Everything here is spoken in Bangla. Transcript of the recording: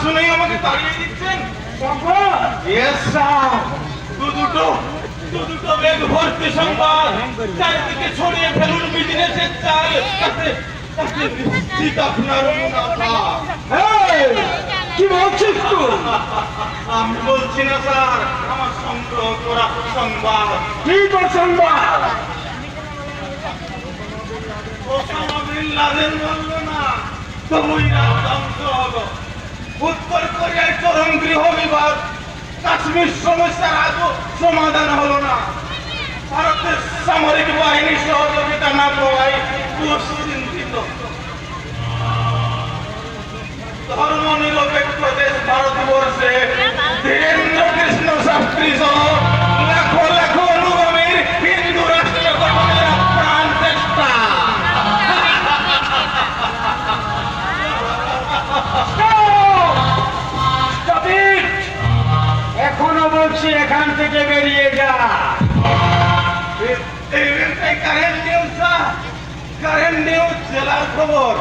শুনেই আমাকে তাড়িয়ে দিচ্ছেন? দুটো বেগ ভর্তি সংবাদ চারিদিকে ছড়িয়ে ফেলুন বিজনেসের চাল, তাতে নিশ্চিত আপনার মুনাফা। কি বলছিস তুই? আমি বলছি না স্যার, আমার সংগ্রহ করা সংবাদ। কি তোর সংবাদ? ওসামা বিন লাদেন বলল না, তবুই রাত ধ্বংস হলো। উত্তর কোরিয়ার চরম গৃহ বিবাদ, কাশ্মীর সমস্যার আজও সমাধান হলো না। ভারতের সামরিক বাহিনী সহযোগিতা না পাওয়ায় চিন্তিত। ধর্ম নিরপেক্ষ দেশ ভারতবর্ষে ধীরেন্দ্র কৃষ্ণ শাস্ত্রী সহ লাখো লাখো অনুগামীর হিন্দু রাষ্ট্র গঠনের প্রাণ চেষ্টা। এখনো বলছি এখান থেকে বেরিয়ে যা। কারেন্ট নিউজ জেলার খবর।